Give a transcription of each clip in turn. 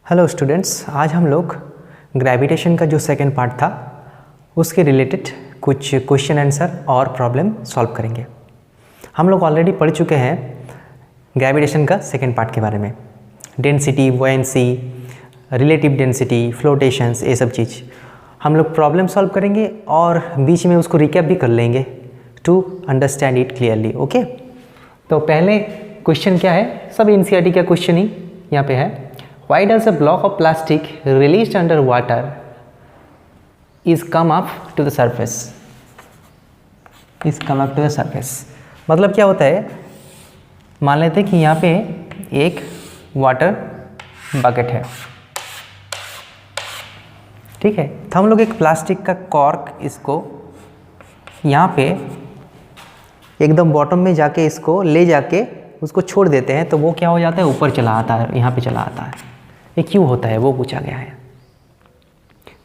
Hello students, आज हम लोग ग्रेविटेशन का जो सेकंड पार्ट था उसके रिलेटेड कुछ क्वेश्चन आंसर और प्रॉब्लम सॉल्व करेंगे। हम लोग ऑलरेडी पढ़ चुके हैं ग्रेविटेशन का सेकंड पार्ट के बारे में, डेंसिटी, बुओयेंसी, रिलेटिव डेंसिटी, फ्लोटेशंस, ये सब चीज़ हम लोग प्रॉब्लम सॉल्व करेंगे और बीच में उसको रिकैप भी कर लेंगे to understand it clearly. Okay, तो पहले क्वेश्चन क्या है, सब एनसीईआरटी का क्वेश्चन ही यहाँ पे है। Why does a block of plastic released under water is come up to the surface? Is come up to the surface. मतलब क्या होता है, मान लेते हैं कि यहाँ पे एक वाटर बकेट है, ठीक है। तो हम लोग एक प्लास्टिक का कॉर्क इसको यहाँ पे एकदम बॉटम में जाके इसको ले जाके उसको छोड़ देते हैं, तो वो क्या हो जाता है, ऊपर चला आता है, यहाँ पे चला आता है। ये क्यों होता है वो पूछा गया है।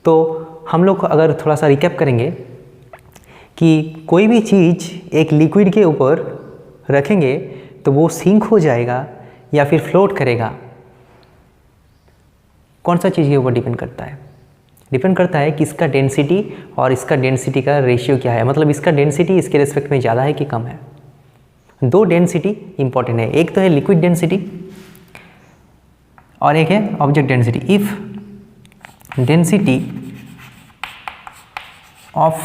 तो हम लोग अगर थोड़ा सा रिकैप करेंगे कि कोई भी चीज़ एक लिक्विड के ऊपर रखेंगे तो वो सिंक हो जाएगा या फिर फ्लोट करेगा, कौन सा चीज़ के ऊपर डिपेंड करता है? डिपेंड करता है कि इसका डेंसिटी और इसका डेंसिटी का रेशियो क्या है, मतलब इसका डेंसिटी इसके रिस्पेक्ट में ज़्यादा है कि कम है। दो डेंसिटी इंपॉर्टेंट है, एक तो है लिक्विड डेंसिटी और एक है object density. If density of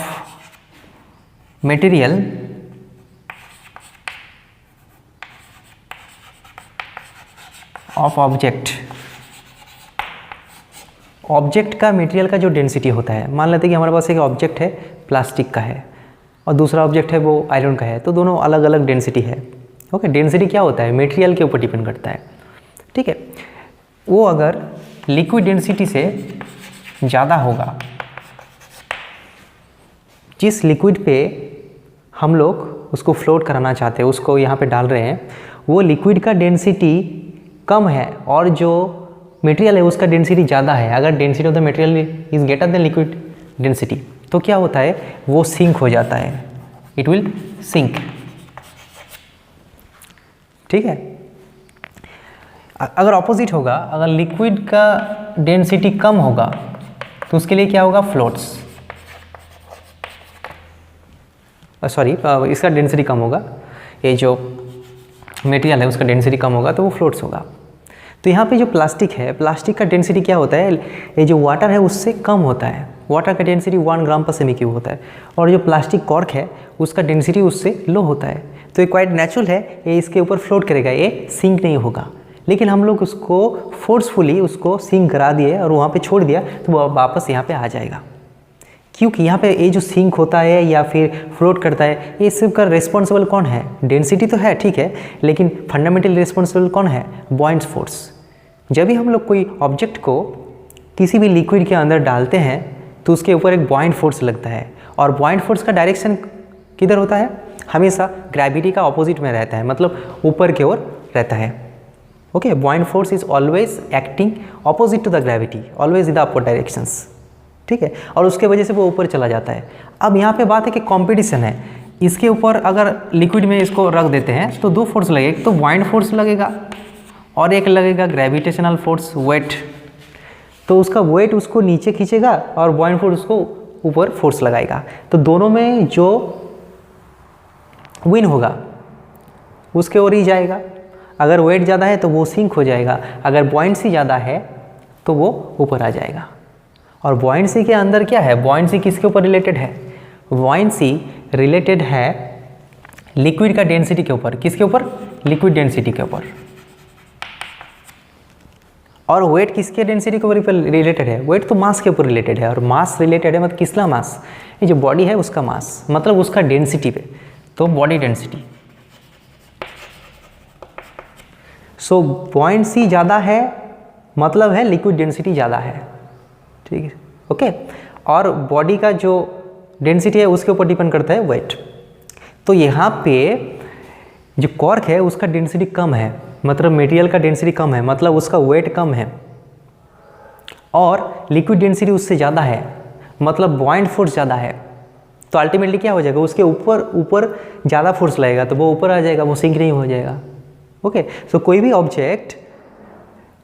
material of object का मटेरियल का जो डेंसिटी होता है, मान लेते हैं कि हमारे पास एक ऑब्जेक्ट है प्लास्टिक का है और दूसरा ऑब्जेक्ट है वो आयरन का है, तो दोनों अलग अलग डेंसिटी है। ओके, डेंसिटी क्या होता है, मटेरियल के ऊपर डिपेंड करता है, ठीक है। वो अगर लिक्विड डेंसिटी से ज़्यादा होगा, जिस लिक्विड पे हम लोग उसको फ्लोट कराना चाहते हैं, उसको यहाँ पे डाल रहे हैं, वो लिक्विड का डेंसिटी कम है और जो मटेरियल है उसका डेंसिटी ज़्यादा है। अगर density of the material is greater than liquid density तो क्या होता है, वो सिंक हो जाता है, इट विल सिंक, ठीक है। अगर ऑपोजिट होगा, अगर लिक्विड का डेंसिटी कम होगा तो उसके लिए क्या होगा, फ्लोट्स, सॉरी इसका डेंसिटी कम होगा, ये जो मटेरियल है उसका डेंसिटी कम होगा तो वो फ्लोट्स होगा। तो यहाँ पे जो प्लास्टिक है, प्लास्टिक का डेंसिटी क्या होता है, ये जो वाटर है उससे कम होता है, वाटर का density 1 gram per semi cube होता है, और जो प्लास्टिक कॉर्क है उसका डेंसिटी उससे लो होता है। तो ये क्वाइट नेचुरल है, ये इसके ऊपर फ्लोट करेगा, ये सिंक नहीं होगा। लेकिन हम लोग उसको फोर्सफुली उसको सिंक करा दिए और वहाँ पे छोड़ दिया तो वो वापस यहाँ पे आ जाएगा, क्योंकि यहाँ पे ये जो सिंक होता है या फिर फ्लोट करता है, ये सब का रिस्पॉन्सिबल कौन है, डेंसिटी तो है ठीक है, लेकिन फंडामेंटल रिस्पॉन्सिबल कौन है, बॉयंट फोर्स। जब भी हम लोग कोई ऑब्जेक्ट को किसी भी लिक्विड के अंदर डालते हैं तो उसके ऊपर एक बॉयंट फोर्स लगता है, और बॉयंट फोर्स का डायरेक्शन किधर होता है, हमेशा ग्रेविटी का ऑपोजिट में रहता है, मतलब ऊपर की ओर रहता है। Okay, buoyant force is always acting opposite to the gravity, always in the upward directions, ठीक है, और उसके वजह से वो ऊपर चला जाता है। अब यहाँ पे बात है कि कंपटीशन है, इसके ऊपर अगर लिक्विड में इसको रख देते हैं तो दो फोर्स लगेगा, तो बॉयंट फोर्स लगेगा और एक लगेगा ग्रेविटेशनल फोर्स, वेट। तो उसका वेट उसको नीचे खींचेगा और बॉयंट फोर्स उसको ऊपर फोर्स लगाएगा, तो दोनों में जो विन होगा उसके ओर ही जाएगा। अगर वेट ज़्यादा है तो वो सिंक हो जाएगा, अगर बॉयंसी ज़्यादा है तो वो ऊपर आ जाएगा। और बॉयंसी के अंदर क्या है, बॉयंसी किसके ऊपर रिलेटेड है, बॉयंसी रिलेटेड है लिक्विड का डेंसिटी के ऊपर, किसके ऊपर, लिक्विड डेंसिटी के ऊपर। और वेट किसके डेंसिटी के ऊपर रिलेटेड है, वेट तो मास के ऊपर रिलेटेड है, और मास रिलेटेड है मतलब किसका मास, ये जो बॉडी है उसका मास, मतलब उसका डेंसिटी पे, तो बॉडी डेंसिटी। सो बॉयंसी ज़्यादा है मतलब है लिक्विड डेंसिटी ज़्यादा है, ठीक है, ओके। और बॉडी का जो डेंसिटी है उसके ऊपर डिपेंड करता है वेट। तो यहाँ पे जो कॉर्क है उसका डेंसिटी कम है, मतलब मटेरियल का डेंसिटी कम है, मतलब उसका वेट कम है, और लिक्विड डेंसिटी उससे ज़्यादा है, मतलब बॉयंट फोर्स ज़्यादा है। तो अल्टीमेटली क्या हो जाएगा, उसके ऊपर ज़्यादा फोर्स लगेगा तो वो ऊपर आ जाएगा, वो सिंक नहीं हो जाएगा। ओके, सो कोई भी ऑब्जेक्ट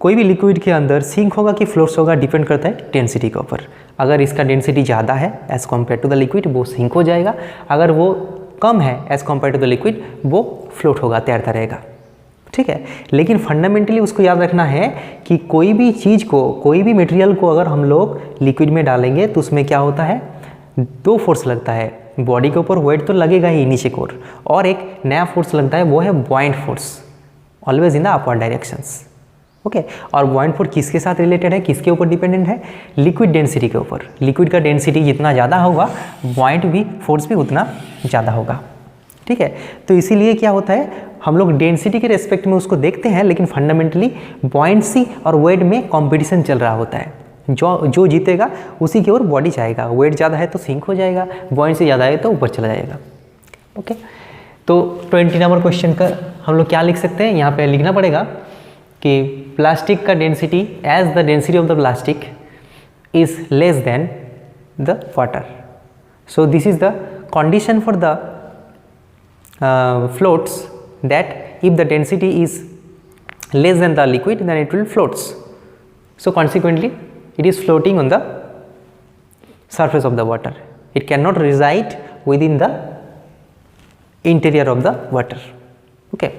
कोई भी लिक्विड के अंदर सिंक होगा कि फ्लोट्स होगा डिपेंड करता है डेंसिटी के ऊपर। अगर इसका डेंसिटी ज़्यादा है as compare to the liquid वो सिंक हो जाएगा, अगर वो कम है as compare to the liquid वो फ्लोट होगा, तैरता रहेगा, ठीक है। लेकिन फंडामेंटली उसको याद रखना है कि कोई भी चीज़ को, कोई भी मटेरियल को अगर हम लोग लिक्विड में डालेंगे तो उसमें क्या होता है, दो फोर्स लगता है। बॉडी के ऊपर वेट तो लगेगा ही नीचे की ओर, और एक नया फोर्स लगता है वो है बॉइंट force, always in the upward directions, okay. और बॉइंट फोर्स किसके साथ रिलेटेड है, किसके ऊपर डिपेंडेंट है, लिक्विड डेंसिटी के ऊपर। लिक्विड का डेंसिटी जितना ज़्यादा होगा बॉइंट भी, फोर्स भी उतना ज़्यादा होगा, ठीक है। तो इसीलिए क्या होता है, हम लोग डेंसिटी के रेस्पेक्ट में उसको देखते हैं, लेकिन फंडामेंटली बॉइंटसी और वेट में कंपटीशन चल रहा होता है। जो जीतेगा उसी की ओर बॉडी जाएगा। वेट ज़्यादा है तो सिंक हो जाएगा, बॉइंटसी ज़्यादा है तो ऊपर चला जाएगा, ओके। तो 20 नंबर क्वेश्चन का हम लोग क्या लिख सकते हैं, यहाँ पे लिखना पड़ेगा कि प्लास्टिक का density as the density of the plastic is less than the water. So this is the condition for the floats, that if the density is less than the liquid then it will floats. So consequently it is floating on the surface of the water. It cannot reside within the interior of the water, okay.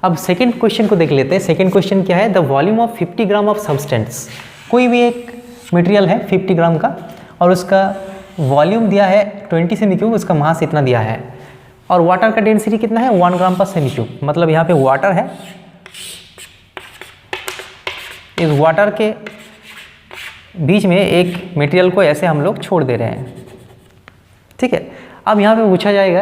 अब second question को देख लेते हैं। Second question क्या है, the volume of 50 gram of substance. कोई भी एक मटेरियल है 50 ग्राम का और उसका वॉल्यूम दिया है 20 सेमी क्यूब, उसका मास इतना दिया है, और वाटर का डेंसिटी कितना है 1 ग्राम पर सेमी क्यूब। मतलब यहाँ पे वाटर है, इस वाटर के बीच में एक मटेरियल को ऐसे हम लोग छोड़ दे रहे हैं, ठीक है। अब यहाँ पे पूछा जाएगा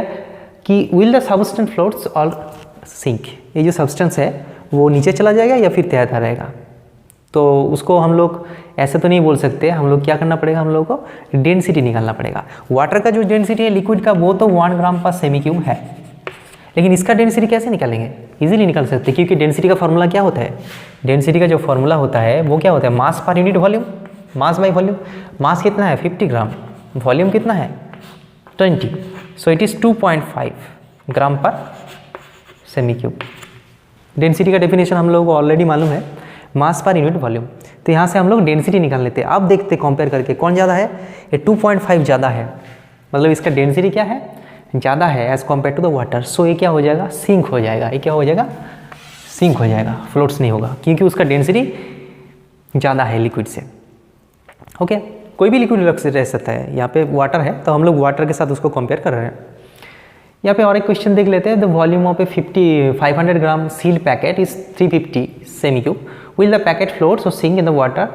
कि विल द सब्सटेंस फ्लोट्स और सिंक, ये जो सब्सटेंस है वो नीचे चला जाएगा या फिर तैरता रहेगा। तो उसको हम लोग ऐसे तो नहीं बोल सकते, हम लोग क्या करना पड़ेगा, हम लोग को डेंसिटी निकालना पड़ेगा। वाटर का जो डेंसिटी है लिक्विड का वो तो 1 ग्राम पर सेमी क्यूब है, लेकिन इसका डेंसिटी कैसे निकालेंगे, इजीली निकाल सकते, क्योंकि डेंसिटी का फॉर्मूला क्या होता है, डेंसिटी का जो फॉर्मूला होता है वो क्या होता है, mass per unit volume, mass by volume. Mass कितना है 50 ग्राम, वॉल्यूम कितना है 20, so it is 2.5 gram per semi cube. Density का डेफिनेशन हम लोगों को ऑलरेडी मालूम है, मास पर यूनिट वॉल्यूम। तो यहाँ से हम लोग डेंसिटी निकाल लेते हैं। अब देखते हैं कंपेयर करके कौन ज़्यादा है, ये 2.5 ज़्यादा है, मतलब इसका डेंसिटी क्या है, ज़्यादा है as compare to the water. So ये क्या हो जाएगा, सिंक हो जाएगा। ये क्या हो जाएगा, सिंक हो जाएगा, फ्लोट्स नहीं होगा, क्योंकि उसका डेंसिटी ज़्यादा है लिक्विड से, ओके। कोई भी लिक्विड रह सकता है, यहाँ पे वाटर है तो हम लोग वाटर के साथ उसको कंपेयर कर रहे हैं। यहाँ पे और एक क्वेश्चन देख लेते हैं, the volume of a 500 gram sealed packet is 350 cm cube, will the packet floats और sink in the water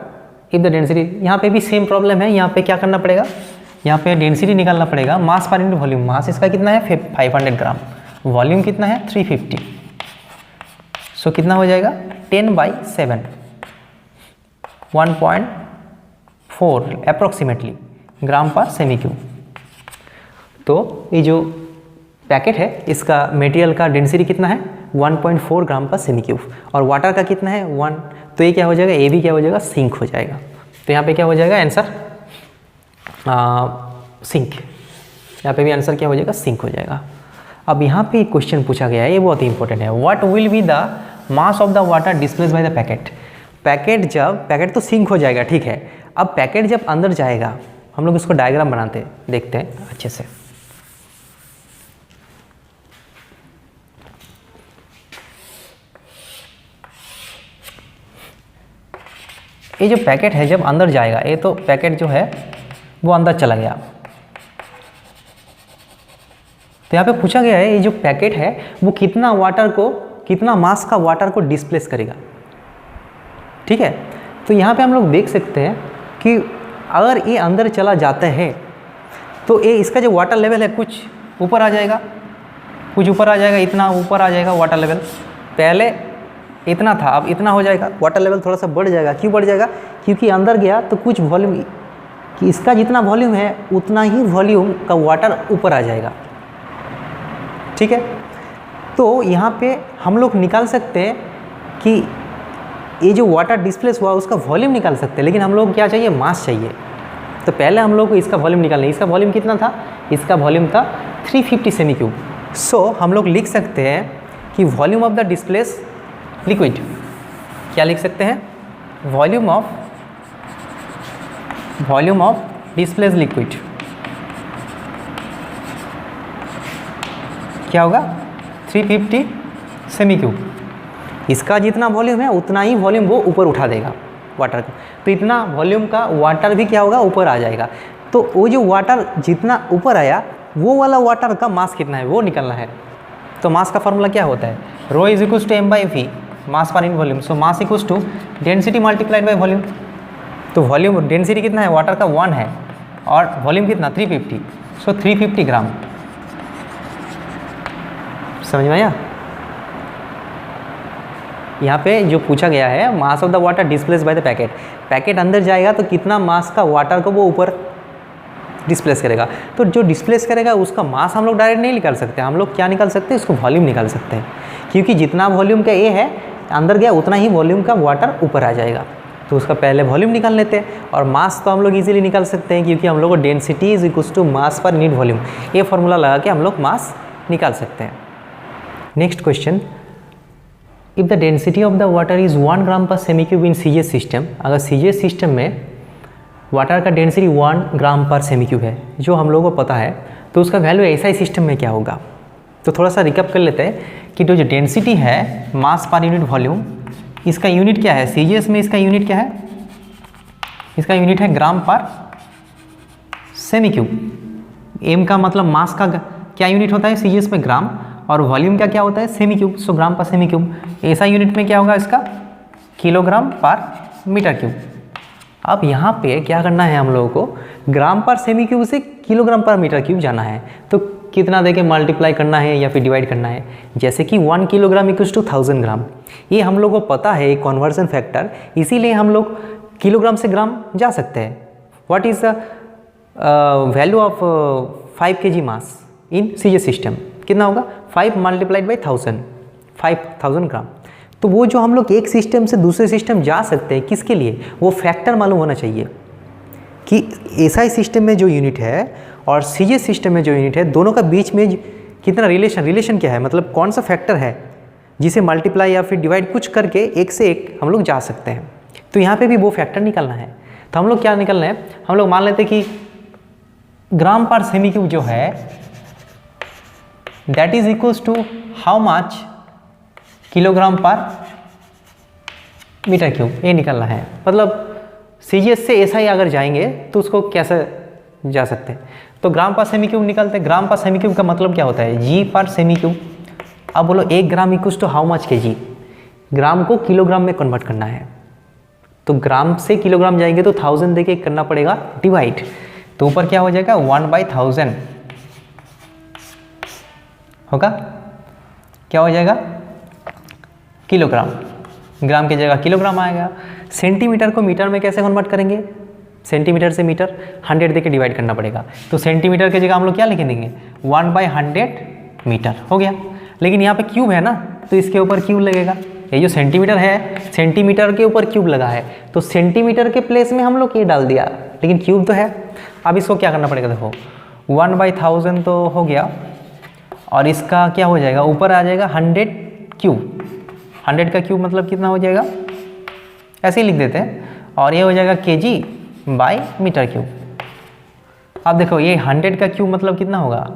if the density. यहाँ पे भी सेम प्रॉब्लम है, यहाँ पे क्या करना पड़ेगा, यहाँ पे डेंसिटी निकालना पड़ेगा, मास पर यूनिट वॉल्यूम। मास इसका कितना है 500 ग्राम, वॉल्यूम कितना है 350, सो कितना हो जाएगा 10/7, 1.4 अप्रोक्सीमेटली ग्राम पर सेमी क्यूब। तो ये जो पैकेट है इसका मटेरियल का डेंसिटी कितना है 1.4 ग्राम पर सेमी क्यूब, और वाटर का कितना है 1, तो ये क्या हो जाएगा, ये भी क्या हो जाएगा, सिंक हो जाएगा। तो यहाँ पे क्या हो जाएगा आंसर, सिंक। यहाँ पे भी आंसर क्या हो जाएगा, सिंक हो जाएगा। अब यहाँ पे एक क्वेश्चन पूछा गया है, ये बहुत ही इंपॉर्टेंट है, what will be the mass of the water displace by the packet. Packet तो सिंक हो जाएगा, ठीक है। अब पैकेट जब अंदर जाएगा, हम लोग इसको डायग्राम बनाते हैं, देखते हैं अच्छे से। ये जो पैकेट है जब अंदर जाएगा, ये तो पैकेट जो है वो अंदर चला गया। तो यहाँ पे पूछा गया है ये जो पैकेट है वो कितना मास का वाटर को डिस्प्लेस करेगा, ठीक है। तो यहाँ पे हम लोग देख सकते हैं कि अगर ये अंदर चला जाता है तो ये इसका जो वाटर लेवल है कुछ ऊपर आ जाएगा, इतना ऊपर आ जाएगा वाटर लेवल। पहले इतना था, अब इतना हो जाएगा, वाटर लेवल थोड़ा सा बढ़ जाएगा। क्यों बढ़ जाएगा, क्योंकि अंदर गया तो कुछ वॉल्यूम, कि इसका जितना वॉल्यूम है उतना ही वॉल्यूम का वाटर ऊपर आ जाएगा, ठीक है। तो यहाँ पे हम लोग निकाल सकते हैं कि ये जो वाटर डिस्प्लेस हुआ उसका वॉल्यूम निकाल सकते हैं, लेकिन हम लोग क्या चाहिए, मास चाहिए। तो पहले हम लोग को इसका वॉल्यूम निकालना है। इसका वॉल्यूम कितना था, इसका वॉल्यूम था 350 सेमी क्यूब। सो हम लोग लिख सकते हैं कि volume of the displace liquid, क्या लिख सकते हैं, वॉल्यूम ऑफ डिस्प्लेस्ड लिक्विड क्या होगा 350 सेमी क्यूब। इसका जितना वॉल्यूम है उतना ही वॉल्यूम वो ऊपर उठा देगा वाटर का, तो इतना वॉल्यूम का वाटर भी क्या होगा ऊपर आ जाएगा। तो वो जो वाटर जितना ऊपर आया वो वाला वाटर का मास कितना है वो निकलना है। तो मास का फॉर्मूला क्या होता है, rho is equals to m/v mass per in volume. So mass equals to density multiplied by volume. तो वॉल्यूम डेंसिटी कितना है वाटर का 1 है और वॉल्यूम कितना 350, सो 350 ग्राम। समझ में आया। यहाँ पे जो पूछा गया है mass of the water displace by the packet, packet अंदर जाएगा तो कितना मास का वाटर को वो ऊपर डिस्प्लेस करेगा। तो जो डिस्प्लेस करेगा उसका मास हम लोग डायरेक्ट नहीं निकाल सकते, हम लोग क्या निकाल सकते हैं उसको वॉल्यूम निकाल सकते हैं, क्योंकि जितना वॉल्यूम का ए है अंदर गया उतना ही वॉल्यूम का वाटर ऊपर आ जाएगा। तो उसका पहले वॉल्यूम निकाल लेते हैं और मास तो हम लोग इजीली निकाल सकते हैं क्योंकि हम लोग को density is equals to mass per unit volume, ये फॉर्मूला लगा के हम लोग मास निकाल सकते हैं। Next question, if the density of the water is 1 gram per semi cube in CGS system, अगर सीजीएस सिस्टम में वाटर का density 1 gram per semi cube है जो हम लोगों को पता है, तो उसका वैल्यू एसआई सिस्टम में क्या होगा। तो थोड़ा सा रिकअप कर लेते हैं कि जो डेंसिटी है मास पर यूनिट वॉल्यूम, इसका यूनिट क्या है सीजीएस में, इसका यूनिट क्या है, इसका यूनिट है ग्राम पर सेमी क्यूब। एम का मतलब मास का क्या यूनिट होता है सीजीएस में ग्राम, और वॉल्यूम का क्या होता है सेमी क्यूब, सो ग्राम पर सेमी क्यूब। ऐसा यूनिट में क्या होगा इसका किलोग्राम पर मीटर क्यूब। अब यहाँ पे क्या करना है हम लोगों को, ग्राम पर सेमी क्यूब से किलोग्राम पर मीटर क्यूब जाना है, तो कितना देके मल्टीप्लाई करना है या फिर डिवाइड करना है। जैसे कि 1 किलोग्राम इक्वल्स टू 1000 ग्राम, ये हम लोग को पता है एक कन्वर्जन फैक्टर, इसीलिए हम लोग किलोग्राम से ग्राम जा सकते हैं। What is the value of 5 kg mass in CGS system, कितना होगा 5 मल्टीप्लाइड बाई 1000, 5000 ग्राम। तो वो जो हम लोग एक सिस्टम से दूसरे सिस्टम जा सकते हैं किसके लिए, वो फैक्टर मालूम होना चाहिए कि एसआई सिस्टम में जो यूनिट है और सीजीएस सिस्टम में जो यूनिट है दोनों का बीच में कितना रिलेशन क्या है, मतलब कौन सा फैक्टर है जिसे मल्टीप्लाई या फिर डिवाइड कुछ करके एक से एक हम लोग जा सकते हैं। तो यहाँ पे भी वो फैक्टर निकालना है। तो हम लोग क्या निकालना है, हम लोग मान लेते हैं कि ग्राम पर सेमी क्यूब जो है that is equals to how much kilogram per metre cube, ये निकालना है। मतलब सीजीएस से एसआई अगर जाएंगे तो उसको कैसे जा सकते हैं, तो ग्राम पर सेमी क्यूब निकालते हैं। ग्राम पर सेमी क्यूब का मतलब क्या होता है जी पर सेमी क्यूब। अब बोलो 1 gram equals to how much kg, gram को किलोग्राम में कन्वर्ट करना है, तो ग्राम से किलोग्राम जाएंगे तो 1000 देके करना पड़ेगा डिवाइड, तो ऊपर क्या हो जाएगा 1/1000 होगा, क्या हो जाएगा किलोग्राम, ग्राम की जगह किलोग्राम आएगा। सेंटीमीटर को मीटर में कैसे कन्वर्ट करेंगे, सेंटीमीटर से मीटर 100 देके डिवाइड करना पड़ेगा, तो सेंटीमीटर की जगह हम लोग क्या लिख देंगे 1/100 मीटर हो गया। लेकिन यहाँ पे क्यूब है ना, तो इसके ऊपर क्यूब लगेगा, ये जो सेंटीमीटर है सेंटीमीटर के ऊपर क्यूब लगा है, तो सेंटीमीटर के प्लेस में हम लोग ये डाल दिया, लेकिन क्यूब तो है। अब इसको क्या करना पड़ेगा, देखो 1/1000 तो हो गया, और इसका क्या हो जाएगा ऊपर आ जाएगा 100 क्यूब, 100 का क्यूब मतलब कितना हो जाएगा, ऐसे ही लिख देते हैं, और ये हो जाएगा केजी बाय मीटर क्यूब। अब देखो ये 100 का क्यूब मतलब कितना होगा,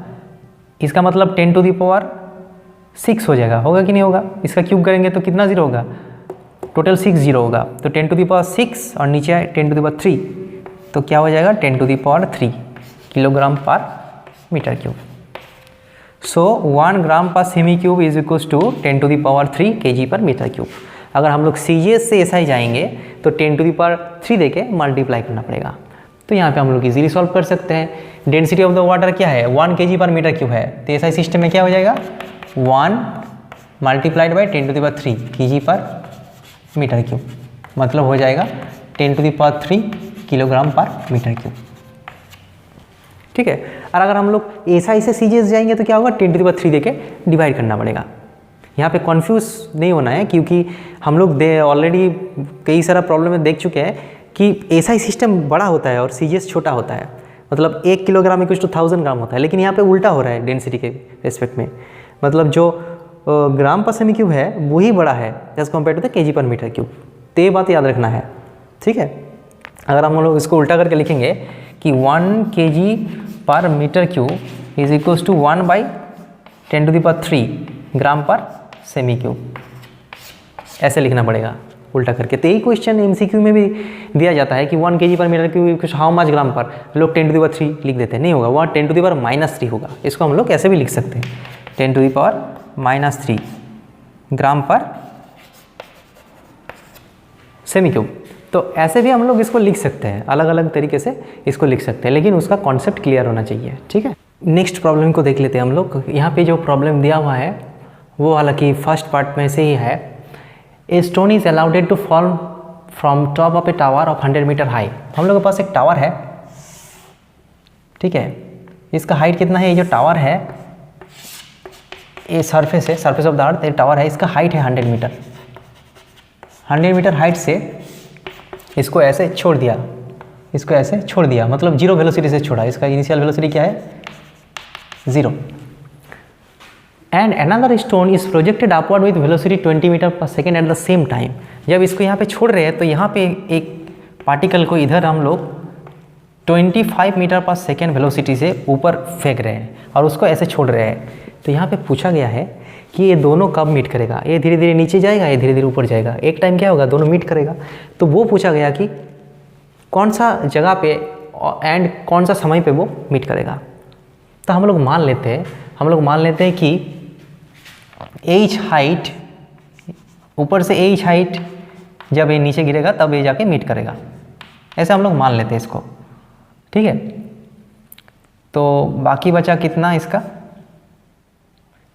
इसका मतलब 10⁻6 हो जाएगा, होगा कि नहीं होगा। इसका क्यूब करेंगे तो कितना जीरो होगा, टोटल 6 जीरो होगा, तो 10⁻6 और नीचे आए 10⁻3, तो क्या हो जाएगा 10⁻3 kilogram per metre cube. So 1 gram per semi cube is equals to 10⁻3 KG per metre cube. अगर हम लोग सीजीएस से एसआई जाएंगे तो 10⁻3 देके मल्टीप्लाई करना पड़ेगा, तो यहाँ पे हम लोग इजीली सॉल्व कर सकते हैं। डेंसिटी ऑफ द वाटर क्या है 1 केजी पर मीटर क्यूब है, तो एसआई सिस्टम में क्या हो जाएगा 1 multiplied by 10⁻3 KG per metre cube, मतलब हो जाएगा 10⁻3 किलोग्राम पर मीटर क्यूब। ठीक है, और अगर हम लोग एसआई से सीजीएस जाएंगे तो क्या होगा 10⁻3 देके डिवाइड करना पड़ेगा। यहाँ पे कंफ्यूज नहीं होना है, क्योंकि हम लोग ऑलरेडी कई सारा प्रॉब्लम में देख चुके हैं कि एसआई सिस्टम बड़ा होता है और सीजीएस छोटा होता है, मतलब 1 किलोग्राम इक्वल्स टू 1000 ग्राम होता है, लेकिन यहाँ पे उल्टा हो रहा है डेंसिटी के रेस्पेक्ट में, मतलब जो ग्राम पर सेमी क्यूब है वही बड़ा है as compare to the KG per metre cube, तो ये बात याद रखना है। ठीक है। अगर हम लोग इसको उल्टा करके लिखेंगे कि 1 kg/m³ is equals to 1/10⁻³ gram per semi cube, ऐसे लिखना पड़ेगा उल्टा करके। तो यही क्वेश्चन एमसीक्यू में भी दिया जाता है कि 1 kg/m³ हाउ मच ग्राम पर, लोग 10⁻³ लिख देते हैं, नहीं होगा, वह 10⁻³ होगा। इसको हम लोग ऐसे भी लिख सकते हैं 10⁻³ ग्राम पर सेमी क्यूब। तो ऐसे भी हम लोग इसको लिख सकते हैं, अलग अलग तरीके से इसको लिख सकते हैं, लेकिन उसका कॉन्सेप्ट क्लियर होना चाहिए, ठीक है। नेक्स्ट प्रॉब्लम को देख लेते हैं हम लोग। यहाँ पे जो प्रॉब्लम दिया हुआ है वो हालांकि फर्स्ट पार्ट में से ही है। A stone is allowed to fall from top of a tower of 100 metre high. हम लोग के पास एक टावर है, ठीक है, इसका हाइट कितना है, ये जो टावर है ये सरफेस है, सरफेस ऑफ द अर्थ ये टावर है, इसका हाइट है 100 मीटर। 100 मीटर हाइट से इसको ऐसे छोड़ दिया, इसको ऐसे छोड़ दिया, मतलब 0 वेलोसिटी से छोड़ा। इसका इनिशियल वेलोसिटी क्या है, 0। And another stone is projected upward with velocity 20 metre per second at the same time. जब इसको यहाँ पे छोड़ रहे हैं तो यहाँ पे एक पार्टिकल को इधर हम लोग 25 मीटर पर सेकेंड वेलोसिटी से ऊपर फेंक रहे हैं और उसको ऐसे छोड़ रहे हैं। तो यहाँ पे पूछा गया है कि ये दोनों कब मीट करेगा, ये धीरे धीरे नीचे जाएगा, ये धीरे धीरे ऊपर जाएगा, एक टाइम क्या होगा, दोनों मीट करेगा। तो वो पूछा गया कि कौन सा जगह पे एंड कौन सा समय पे वो मीट करेगा। तो हम लोग मान लेते हैं कि एच हाइट, ऊपर से एच हाइट जब ये नीचे गिरेगा तब ये जाके मीट करेगा, ऐसे हम लोग मान लेते हैं इसको, ठीक है। तो बाकी बचा कितना इसका,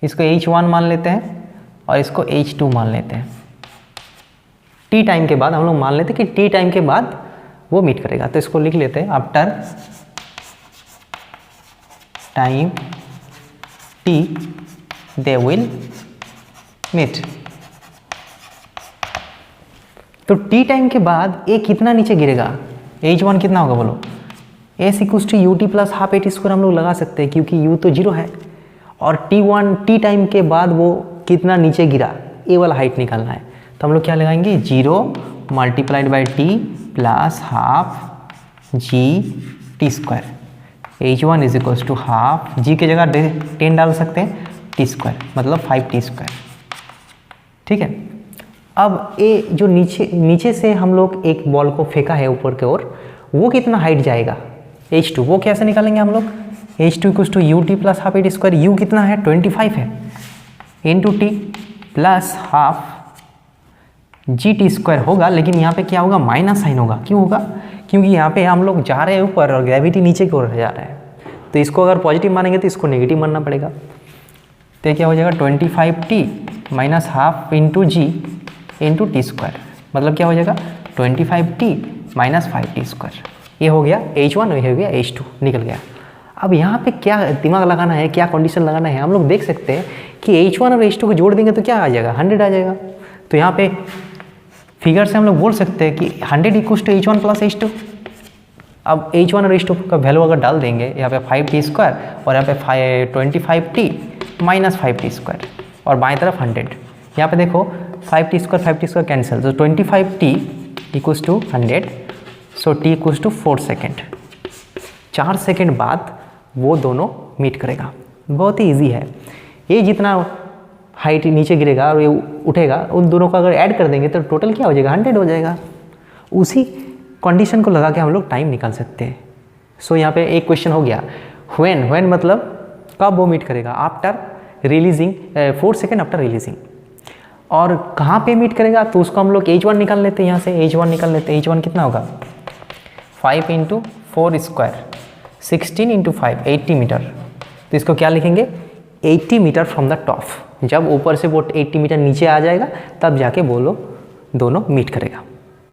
इसको H1 मान लेते हैं और इसको H2 मान लेते हैं। T टाइम के बाद हम लोग मान लेते हैं कि T टाइम के बाद वो मीट करेगा। तो इसको लिख लेते हैं after time T they will meet. तो T टाइम के बाद ये कितना नीचे गिरेगा, H1 कितना होगा बोलो, S equals to UT plus half AT² हम लोग लगा सकते हैं क्योंकि U तो 0 है। और T टाइम के बाद वो कितना नीचे गिरा, ये वाला हाइट निकालना है। तो हम लोग क्या लगाएंगे, 0 × T plus half GT²। H1 is equals to half, G के जगह 10 डाल सकते हैं, T², मतलब 5T², ठीक है। अब ये जो नीचे से हम लोग एक बॉल को फेंका है ऊपर की ओर, वो कितना हाइट जाएगा, H2, वो कैसे निकालेंगे हम लोग, H2 equals to UT plus half AT²। U कितना है, 25 है, into T plus half GT² होगा। लेकिन यहाँ पे क्या होगा, माइनस साइन होगा। क्यों होगा, क्योंकि यहाँ पे हम लोग जा रहे हैं ऊपर और ग्रेविटी नीचे की ओर जा रहा है। तो इसको अगर पॉजिटिव मानेंगे तो इसको नेगेटिव मानना पड़ेगा। तो क्या हो जाएगा, 25T minus half into G into T², मतलब क्या हो जाएगा, 25T माइनस 5T²। ये हो गया H1 और ये हो गया H2, निकल गया। अब यहाँ पे क्या दिमाग लगाना है, क्या कंडीशन लगाना है, हम लोग देख सकते हैं कि H1 और H2 को जोड़ देंगे तो क्या आ जाएगा, 100 आ जाएगा। तो यहाँ पे फिगर से हम लोग बोल सकते हैं कि 100 equals to H1 plus H2। अब H1 और H2 का वैल्यू अगर डाल देंगे, यहाँ पे 5T² और यहाँ पे 25T माइनस 5T² और बाएं तरफ 100। यहाँ पे देखो 5T² कैंसिल, तो 25T equals to 100, so T equals to 4 second. 4 second बाद वो दोनों मीट करेगा। बहुत ही ईजी है। ये जितना हाइट नीचे गिरेगा और ये उठेगा, उन दोनों को अगर ऐड कर देंगे तो टोटल क्या हो जाएगा, 100 हो जाएगा। उसी कंडीशन को लगा के हम लोग टाइम निकाल सकते हैं। सो यहाँ पे एक क्वेश्चन हो गया, व्हेन मतलब कब वो मीट करेगा, after releasing 4 second after releasing. और कहाँ पे मीट करेगा, तो उसको हम लोग H1 निकाल लेते हैं। यहाँ से H1 निकाल लेते हैं। H1 कितना होगा, 5 × 4², 16 × 5, 80 मीटर। तो इसको क्या लिखेंगे, 80 मीटर फ्रॉम द टॉप। जब ऊपर से वो 80 मीटर नीचे आ जाएगा तब जाके वो लोग दोनों मीट करेगा।